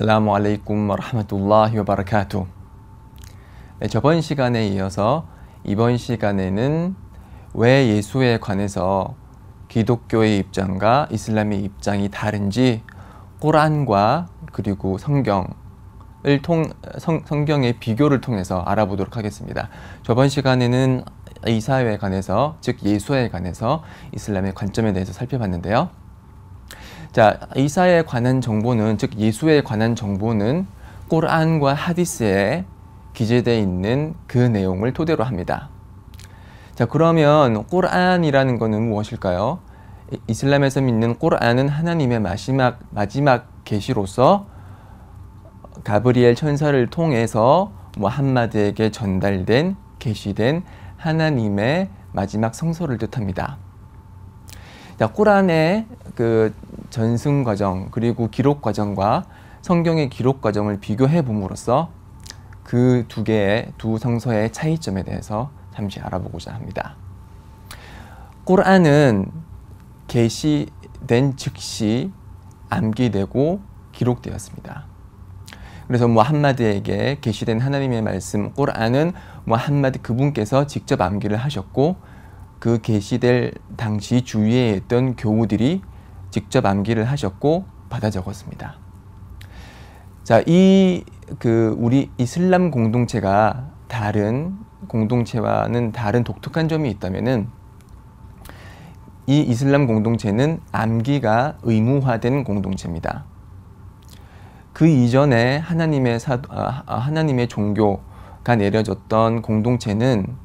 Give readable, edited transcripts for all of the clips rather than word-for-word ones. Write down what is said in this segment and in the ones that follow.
아슬라무 알레이쿰 와라흐마툴라히 와바라카투. 네, 저번 시간에 이어서 이번 시간에는 왜 예수에 관해서 기독교의 입장과 이슬람의 입장이 다른지 꾸란과 그리고 성경의 비교를 통해서 알아보도록 하겠습니다. 저번 시간에는 이사에 관해서, 즉 예수에 관해서 이슬람의 관점에 대해서 살펴봤는데요. 자, 이사에 관한 정보는, 즉 예수에 관한 정보는 꾸란과 하디스에 기재되어 있는 그 내용을 토대로 합니다. 자, 그러면 꾸란이라는 것은 무엇일까요? 이슬람에서 믿는 꾸란은 하나님의 마지막 계시로서 가브리엘 천사를 통해서 무함마드에게 전달된, 계시된 하나님의 마지막 성서를 뜻합니다. 자, 꾸란의 그 전승 과정 그리고 기록 과정과 성경의 기록 과정을 비교해 봄으로써 그 두 성서의 차이점에 대해서 잠시 알아보고자 합니다. 꾸란은 계시된 즉시 암기되고 기록되었습니다. 그래서 무함마드에게 계시된 하나님의 말씀 꾸란은 무함마드 그분께서 직접 암기를 하셨고, 그 계시될 당시 주위에 있던 교우들이 직접 암기를 하셨고 받아 적었습니다. 자, 우리 이슬람 공동체가 다른 공동체와는 다른 독특한 점이 있다면은, 이 이슬람 공동체는 암기가 의무화된 공동체입니다. 그 이전에 하나님의 종교가 내려졌던 공동체는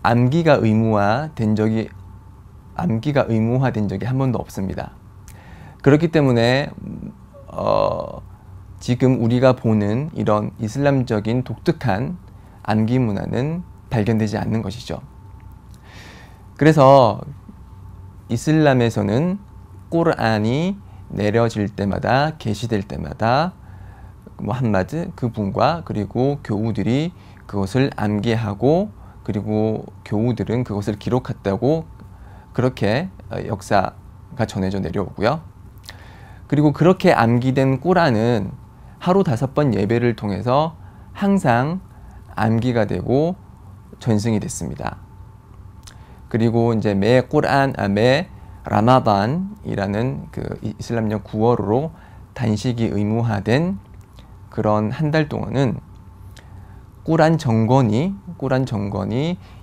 암기가 의무화된 적이 한 번도 없습니다. 그렇기 때문에 지금 우리가 보는 이런 이슬람적인 독특한 암기 문화는 발견되지 않는 것이죠. 그래서 이슬람에서는 꾸란이 내려질 때마다, 계시될 때마다 무함마드 그분과 그리고 교우들이 그것을 암기하고, 그리고 교우들은 그것을 기록했다고 그렇게 역사가 전해져 내려오고요. 그리고 그렇게 암기된 꾸란은 하루 5번 예배를 통해서 항상 암기가 되고 전승이 됐습니다. 그리고 이제 매 라마단이라는 그 이슬람령 9월로 단식이 의무화된 그런 한 달 동안은 꾸란 정권이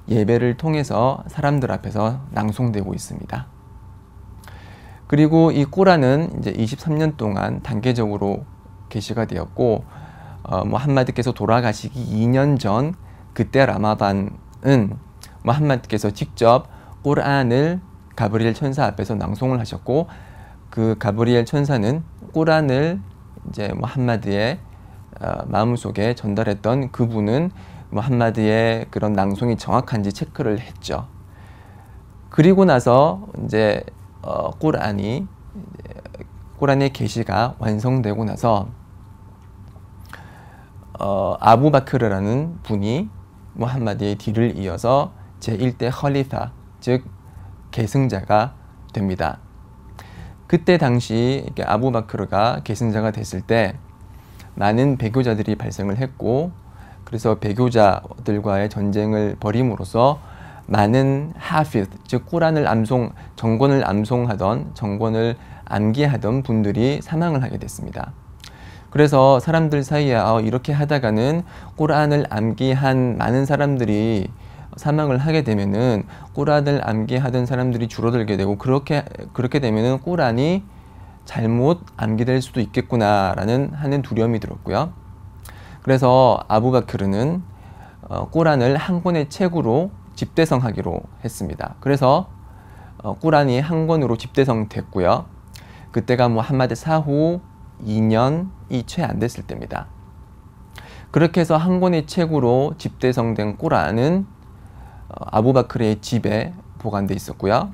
예배를 통해서 사람들 앞에서 낭송되고 있습니다. 그리고 이 꾸란은 이제 23년 동안 단계적으로 계시가 되었고, 무함마드께서 돌아가시기 2년 전 그때 라마단은 무함마드께서 직접 꾸란을 가브리엘 천사 앞에서 낭송을 하셨고, 그 가브리엘 천사는 꾸란을 이제 무함마드의 마음속에 전달했던 그분은 무함마드의 그런 낭송이 정확한지 체크를 했죠. 그리고 나서 이제 꾸란의 계시가 완성되고 나서 아부바크르라는 분이 무함마드의 뒤를 이어서 제1대 컬리파, 즉 계승자가 됩니다. 그때 당시 아부바크르가 계승자가 됐을 때 많은 배교자들이 발생을 했고, 그래서 배교자들과의 전쟁을 벌임으로써 많은 하피즈, 즉 꾸란을 정권을 암기하던 분들이 사망을 하게 됐습니다. 그래서 사람들 사이에 이렇게 하다가는 꾸란을 암기한 많은 사람들이 사망을 하게 되면은 꾸란을 암기하던 사람들이 줄어들게 되고, 그렇게 되면은 꾸란이 잘못 암기될 수도 있겠구나라는 두려움이 들었고요. 그래서 아부바크르는 꾸란을 한 권의 책으로 집대성하기로 했습니다. 그래서 꾸란이 한 권으로 집대성됐고요. 그때가 무함마드 사후 2년이 채 안 됐을 때입니다. 그렇게 해서 한 권의 책으로 집대성된 꾸란은 아부바크르의 집에 보관돼 있었고요.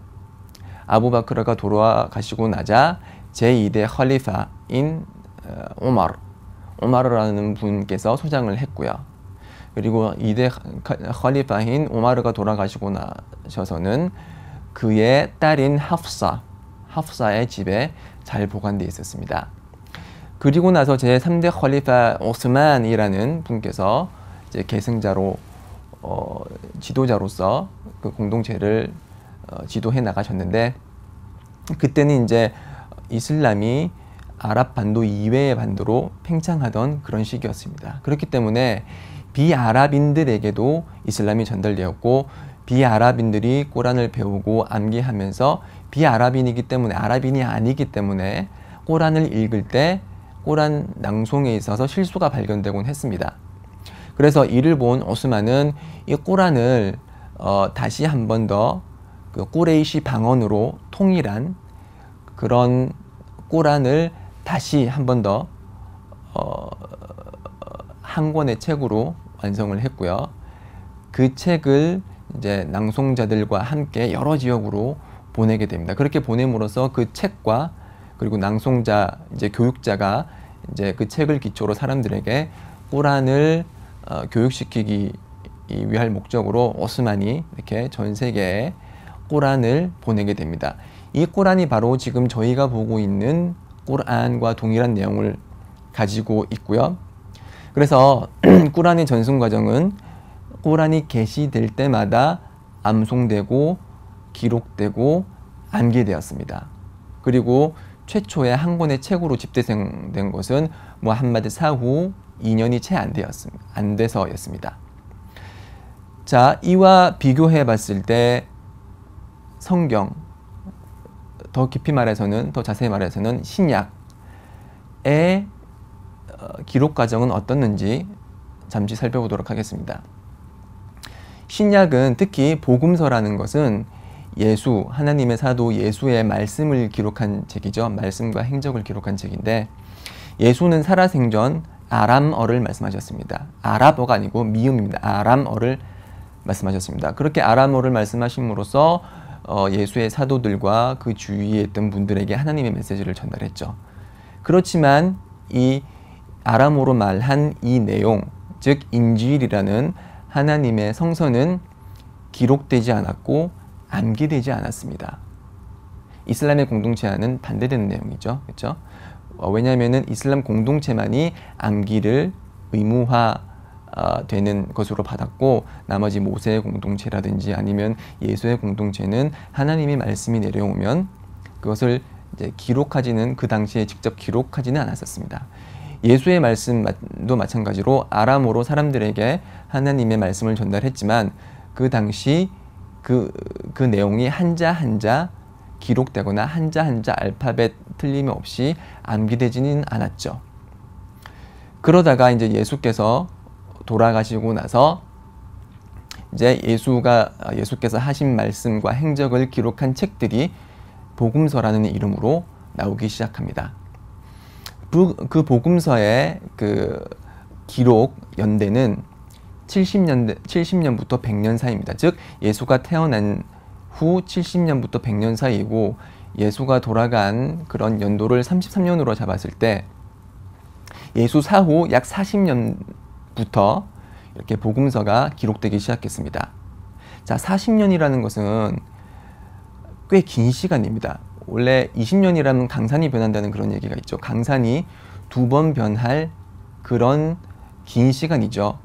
아부바크르가 돌아가시고 나자 제2대 컬리파인 오마르라는 분께서 소장을 했고요. 그리고 2대 컬리파인 오마르가 돌아가시고 나셔서는 그의 딸인 하프사의 집에 잘 보관되어 있었습니다. 그리고 나서 제3대 컬리파 오스만이라는 분께서 이제 계승자로 지도자로서 그 공동체를 지도해 나가셨는데, 그때는 이제 이슬람이 아랍 반도 이외의 반도로 팽창하던 그런 시기였습니다. 그렇기 때문에 비아랍인들에게도 이슬람이 전달되었고, 비아랍인들이 꼬란을 배우고 암기하면서 비아랍인이기 때문에, 아랍인이 아니기 때문에 꼬란을 읽을 때 꼬란 낭송에 있어서 실수가 발견되곤 했습니다. 그래서 이를 본 오스만은 이 꼬란을 다시 한 번 더 그 꾸레이시 방언으로 통일한 그런 꼬란을 다시 한 번 더 한 권의 책으로 완성을 했고요. 그 책을 이제 낭송자들과 함께 여러 지역으로 보내게 됩니다. 그렇게 보냄으로써 그 책과 그리고 낭송자, 이제 교육자가 이제 그 책을 기초로 사람들에게 꾸란을 교육시키기 위할 목적으로 오스만이 이렇게 전 세계에 꾸란을 보내게 됩니다. 이 꾸란이 바로 지금 저희가 보고 있는 꾸란과 동일한 내용을 가지고 있고요. 그래서 꾸란의 전승 과정은 꾸란이 게시될 때마다 암송되고 기록되고 암기되었습니다. 그리고 최초의 한 권의 책으로 집대성된 것은 무함마드 사후 2년이 채 안 돼서였습니다. 자, 이와 비교해 봤을 때 성경, 더 깊이 말해서는, 더 자세히 말해서는 신약의 기록 과정은 어떻는지 잠시 살펴보도록 하겠습니다. 신약은 특히 복음서라는 것은 예수, 하나님의 사도 예수의 말씀을 기록한 책이죠. 말씀과 행적을 기록한 책인데, 예수는 살아생전 아람어를 말씀하셨습니다. 아랍어가 아니고 미음입니다. 아람어를 말씀하셨습니다. 그렇게 아람어를 말씀하심으로써 예수의 사도들과 그 주위에 있던 분들에게 하나님의 메시지를 전달했죠. 그렇지만 이 아람어로 말한 이 내용, 즉 인질이라는 하나님의 성서는 기록되지 않았고 암기되지 않았습니다. 이슬람의 공동체와는 반대되는 내용이죠. 그렇죠? 왜냐하면 이슬람 공동체만이 암기를 의무화 되는 것으로 받았고, 나머지 모세의 공동체라든지 아니면 예수의 공동체는 하나님의 말씀이 내려오면 그것을 이제 기록하지는, 그 당시에 직접 기록하지는 않았었습니다. 예수의 말씀도 마찬가지로 아람어로 사람들에게 하나님의 말씀을 전달했지만 그 당시 그 내용이 한자 한자 기록되거나 한자 한자 알파벳 틀림없이 암기되지는 않았죠. 그러다가 이제 예수께서 돌아가시고 나서 이제 예수께서 하신 말씀과 행적을 기록한 책들이 복음서라는 이름으로 나오기 시작합니다. 그 복음서의 그 기록 연대는 70년부터 100년 사이입니다. 즉 예수가 태어난 후 70년부터 100년 사이이고, 예수가 돌아간 그런 연도를 33년으로 잡았을 때 예수 사후 약 40년부터 이렇게 복음서가 기록되기 시작했습니다. 자, 40년이라는 것은 꽤 긴 시간입니다. 원래 20년이라면 강산이 변한다는 그런 얘기가 있죠. 강산이 2번 변할 그런 긴 시간이죠.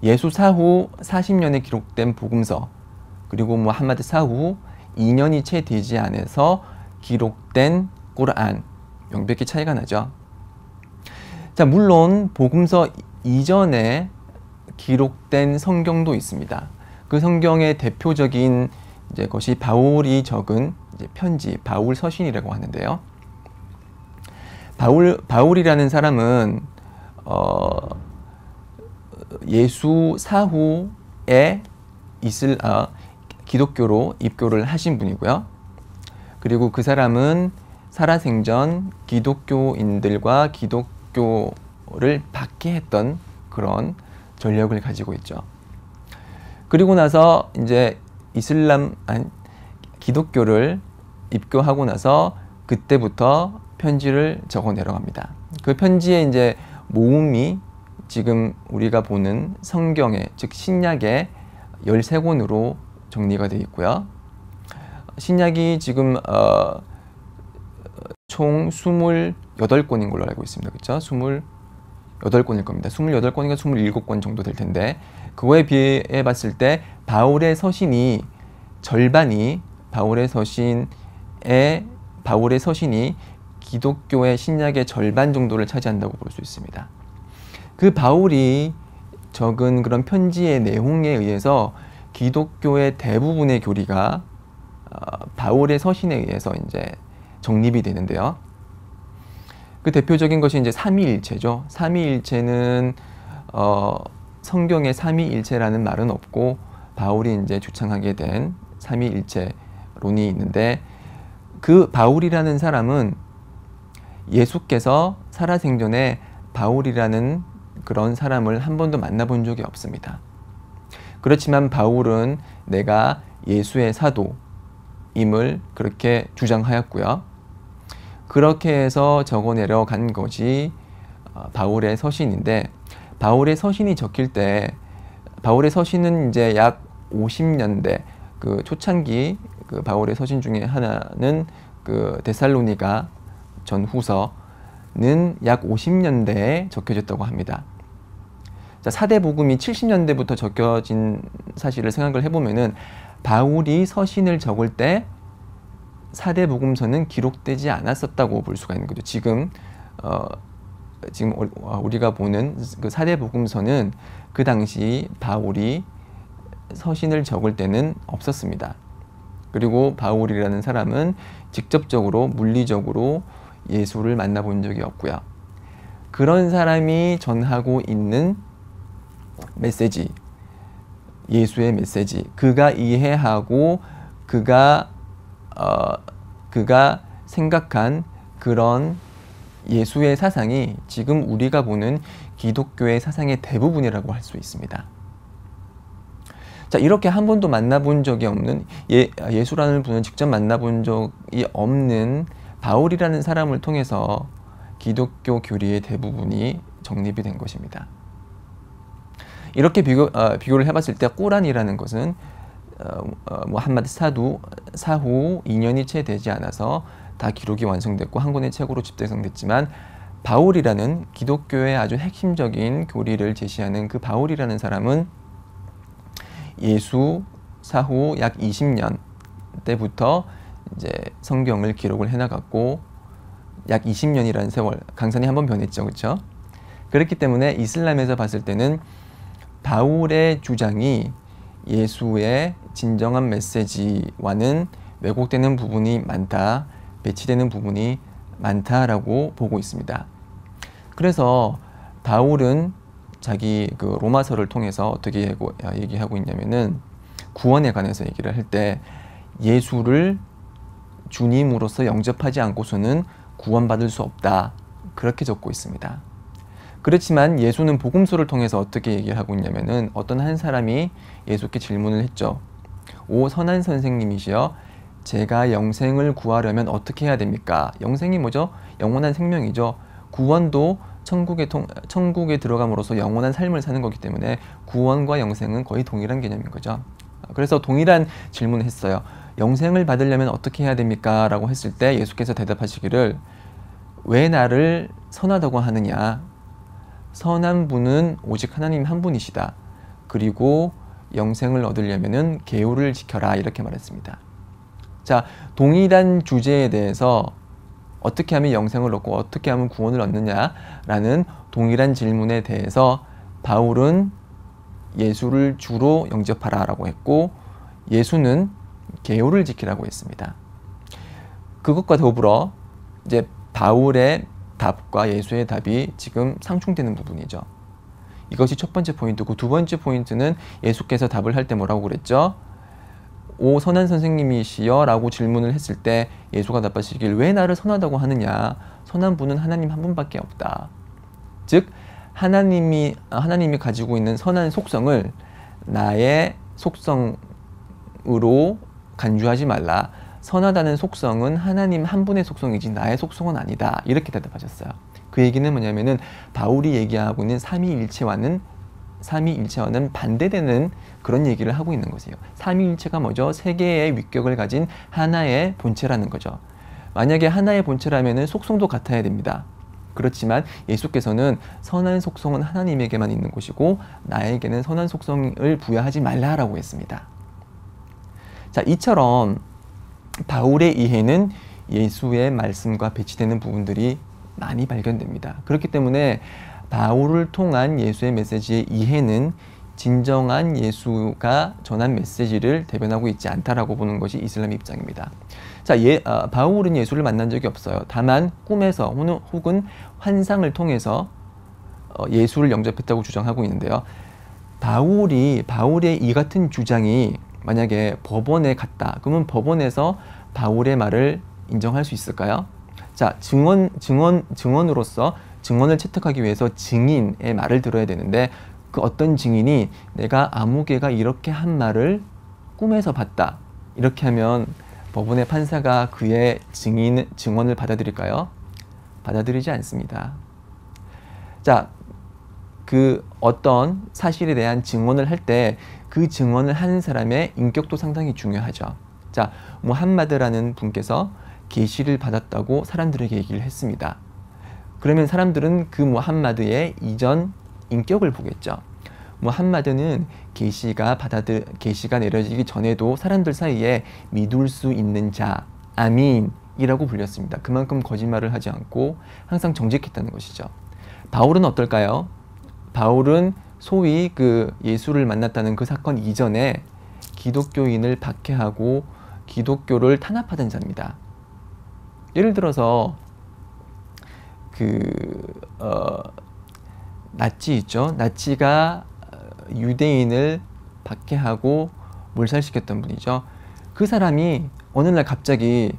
예수 사후 40년에 기록된 복음서, 그리고 무함마드 사후 2년이 채 되지 않아서 기록된 꾸르안, 명백히 차이가 나죠. 자, 물론 복음서 이전에 기록된 성경도 있습니다. 그 성경의 대표적인 이제 것이 바울이 적은 이제 편지, 바울 서신이라고 하는데요. 바울이라는 사람은 예수 사후에 기독교로 입교를 하신 분이고요. 그리고 그 사람은 살아생전 기독교인들과 기독교를 받게 했던 그런 전력을 가지고 있죠. 그리고 나서 이제 기독교를 입교하고 나서 그때부터 편지를 적어 내려갑니다. 그 편지의 이제 모음이 지금 우리가 보는 성경의, 즉 신약의 13권으로 정리가 되어 있고요. 신약이 지금 총 28권인 걸로 알고 있습니다. 그렇죠? 28권일 겁니다. 28권인가 27권 정도 될 텐데 그거에 비해 봤을 때 바울의 서신이 절반이 바울의 서신이 기독교의 신약의 절반 정도를 차지한다고 볼 수 있습니다. 그 바울이 적은 그런 편지의 내용에 의해서 기독교의 대부분의 교리가 바울의 서신에 의해서 이제 정립이 되는데요. 그 대표적인 것이 이제 삼위일체죠. 삼위일체는 성경에 삼위일체라는 말은 없고 바울이 이제 주창하게 된 삼위일체론이 있는데 그 바울이라는 사람은 예수께서 살아생전에 바울이라는 그런 사람을 한 번도 만나본 적이 없습니다. 그렇지만 바울은 내가 예수의 사도임을 그렇게 주장하였고요. 그렇게 해서 적어내려 간 것이 바울의 서신인데 바울의 서신이 적힐 때 바울의 서신은 이제 약 50년대 그 초창기 그 바울의 서신 중에 하나는 그 데살로니가 전후서는 약 50년대에 적혀졌다고 합니다. 자, 사대복음이 70년대부터 적혀진 사실을 생각을 해보면은 바울이 서신을 적을 때 사대복음서는 기록되지 않았었다고 볼 수가 있는 거죠. 지금 우리가 보는 그 사대복음서는 그 당시 바울이 서신을 적을 때는 없었습니다. 그리고 바울이라는 사람은 직접적으로 물리적으로 예수를 만나본 적이 없고요. 그런 사람이 전하고 있는 메시지, 예수의 메시지, 그가 이해하고 그가 생각한 그런 예수의 사상이 지금 우리가 보는 기독교의 사상의 대부분이라고 할 수 있습니다. 자, 이렇게 한 번도 만나본 적이 없는 예수라는 분을 직접 만나본 적이 없는 바울이라는 사람을 통해서 기독교 교리의 대부분이 정립이 된 것입니다. 이렇게 비교를 해봤을 때 꾸란이라는 것은 무함마드 사후 2년이 채 되지 않아서 다 기록이 완성됐고 한 권의 책으로 집대성됐지만 바울이라는 기독교의 아주 핵심적인 교리를 제시하는 그 바울이라는 사람은 예수 사후 약 20년 때부터 이제 성경을 기록을 해나갔고 약 20년이라는 세월, 강산이 한번 변했죠, 그렇죠? 그렇기 때문에 이슬람에서 봤을 때는 바울의 주장이 예수의 진정한 메시지와는 왜곡되는 부분이 많다, 배치되는 부분이 많다라고 보고 있습니다. 그래서 바울은 자기 그 로마서를 통해서 어떻게 얘기하고 있냐면은 구원에 관해서 얘기를 할 때 예수를 주님으로서 영접하지 않고서는 구원받을 수 없다, 그렇게 적고 있습니다. 그렇지만 예수는 복음서를 통해서 어떻게 얘기하고 있냐면은 어떤 한 사람이 예수께 질문을 했죠. 오 선한 선생님이시여, 제가 영생을 구하려면 어떻게 해야 됩니까? 영생이 뭐죠? 영원한 생명이죠. 구원도 천국에 들어감으로써 영원한 삶을 사는 거기 때문에 구원과 영생은 거의 동일한 개념인 거죠. 그래서 동일한 질문을 했어요. 영생을 받으려면 어떻게 해야 됩니까? 라고 했을 때 예수께서 대답하시기를 왜 나를 선하다고 하느냐? 선한 분은 오직 하나님 한 분이시다. 그리고 영생을 얻으려면은 계율을 지켜라, 이렇게 말했습니다. 자, 동일한 주제에 대해서 어떻게 하면 영생을 얻고 어떻게 하면 구원을 얻느냐라는 동일한 질문에 대해서 바울은 예수를 주로 영접하라 라고 했고 예수는 계율을 지키라고 했습니다. 그것과 더불어 이제 바울의 답과 예수의 답이 지금 상충되는 부분이죠. 이것이 첫 번째 포인트고, 두 번째 포인트는 예수께서 답을 할 때 뭐라고 그랬죠? 오 선한 선생님이시여 라고 질문을 했을 때 예수가 답하시길 왜 나를 선하다고 하느냐? 선한 분은 하나님 한 분밖에 없다. 즉 하나님이 가지고 있는 선한 속성을 나의 속성으로 간주하지 말라. 선하다는 속성은 하나님 한 분의 속성이지 나의 속성은 아니다. 이렇게 대답하셨어요. 그 얘기는 뭐냐면은 바울이 얘기하고 있는 삼위일체와는 반대되는 그런 얘기를 하고 있는 것이에요. 삼위일체가 뭐죠? 세 개의 위격을 가진 하나의 본체라는 거죠. 만약에 하나의 본체라면 속성도 같아야 됩니다. 그렇지만 예수께서는 선한 속성은 하나님에게만 있는 것이고 나에게는 선한 속성을 부여하지 말라라고 했습니다. 자, 이처럼 바울의 이해는 예수의 말씀과 배치되는 부분들이 많이 발견됩니다. 그렇기 때문에 바울을 통한 예수의 메시지의 이해는 진정한 예수가 전한 메시지를 대변하고 있지 않다라고 보는 것이 이슬람 입장입니다. 자, 바울은 예수를 만난 적이 없어요. 다만 꿈에서 혹은 환상을 통해서 예수를 영접했다고 주장하고 있는데요. 바울의 이 같은 주장이 만약에 법원에 갔다. 그러면 법원에서 바울의 말을 인정할 수 있을까요? 자, 증언으로서 증언을 채택하기 위해서 증인의 말을 들어야 되는데 그 어떤 증인이 내가 아무개가 이렇게 한 말을 꿈에서 봤다. 이렇게 하면 법원의 판사가 그의 증언을 받아들일까요? 받아들이지 않습니다. 자, 그 어떤 사실에 대한 증언을 할 때 그 증언을 하는 사람의 인격도 상당히 중요하죠. 자, 무함마드라는 분께서 계시를 받았다고 사람들에게 얘기를 했습니다. 그러면 사람들은 그 무함마드의 이전 인격을 보겠죠. 무함마드는 계시가 내려지기 전에도 사람들 사이에 믿을 수 있는 자, 아민이라고 불렸습니다. 그만큼 거짓말을 하지 않고 항상 정직했다는 것이죠. 바울은 어떨까요? 바울은 소위 그 예수를 만났다는 그 사건 이전에 기독교인을 박해하고 기독교를 탄압하던 자입니다. 예를 들어서 나치 있죠. 나치가 유대인을 박해하고 몰살시켰던 분이죠. 그 사람이 어느 날 갑자기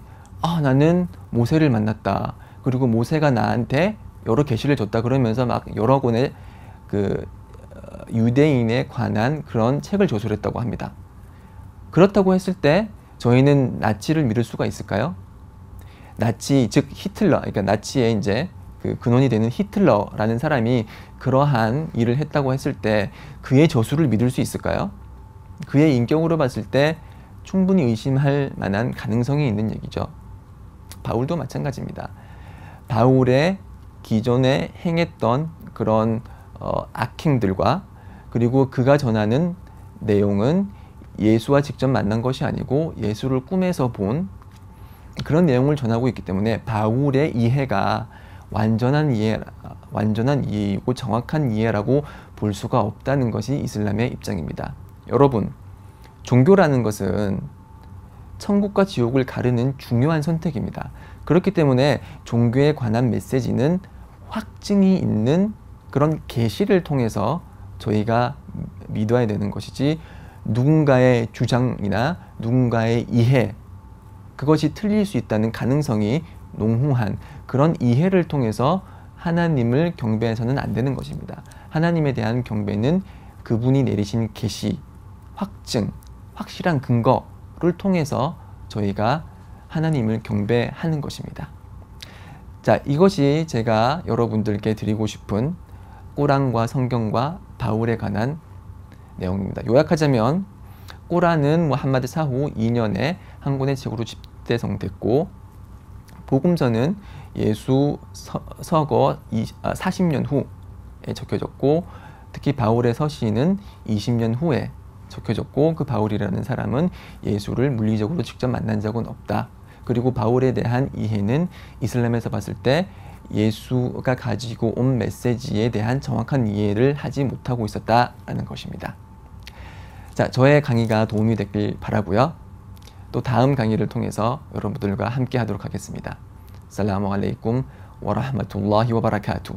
나는 모세를 만났다. 그리고 모세가 나한테 여러 계시를 줬다. 그러면서 막 여러 권의 유대인에 관한 그런 책을 저술했다고 합니다. 그렇다고 했을 때 저희는 나치를 믿을 수가 있을까요? 나치, 즉 히틀러, 그러니까 나치의 이제 그 근원이 되는 히틀러라는 사람이 그러한 일을 했다고 했을 때 그의 저술을 믿을 수 있을까요? 그의 인격으로 봤을 때 충분히 의심할 만한 가능성이 있는 얘기죠. 바울도 마찬가지입니다. 바울의 기존에 행했던 그런 악행들과 그리고 그가 전하는 내용은 예수와 직접 만난 것이 아니고 예수를 꿈에서 본 그런 내용을 전하고 있기 때문에 바울의 이해가 완전한 이해이고 정확한 이해라고 볼 수가 없다는 것이 이슬람의 입장입니다. 여러분, 종교라는 것은 천국과 지옥을 가르는 중요한 선택입니다. 그렇기 때문에 종교에 관한 메시지는 확증이 있는 그런 계시를 통해서 저희가 믿어야 되는 것이지 누군가의 주장이나 누군가의 이해 그것이 틀릴 수 있다는 가능성이 농후한 그런 이해를 통해서 하나님을 경배해서는 안 되는 것입니다. 하나님에 대한 경배는 그분이 내리신 계시, 확증, 확실한 근거를 통해서 저희가 하나님을 경배하는 것입니다. 자, 이것이 제가 여러분들께 드리고 싶은 꾸란과 성경과 바울에 관한 내용입니다. 요약하자면 꾸란은 무함마드 사후 2년에 한 권의 책으로 집대성됐고 복음서는 예수 서거 40년 후에 적혀졌고 특히 바울의 서신은 20년 후에 적혀졌고 그 바울이라는 사람은 예수를 물리적으로 직접 만난 적은 없다. 그리고 바울에 대한 이해는 이슬람에서 봤을 때 예수가 가지고 온 메시지에 대한 정확한 이해를 하지 못하고 있었다라는 것입니다. 자, 저의 강의가 도움이 됐길 바라고요. 또 다음 강의를 통해서 여러분들과 함께 하도록 하겠습니다. 살라무 알레이쿰 와 라흐마툴라히 와 바라카투.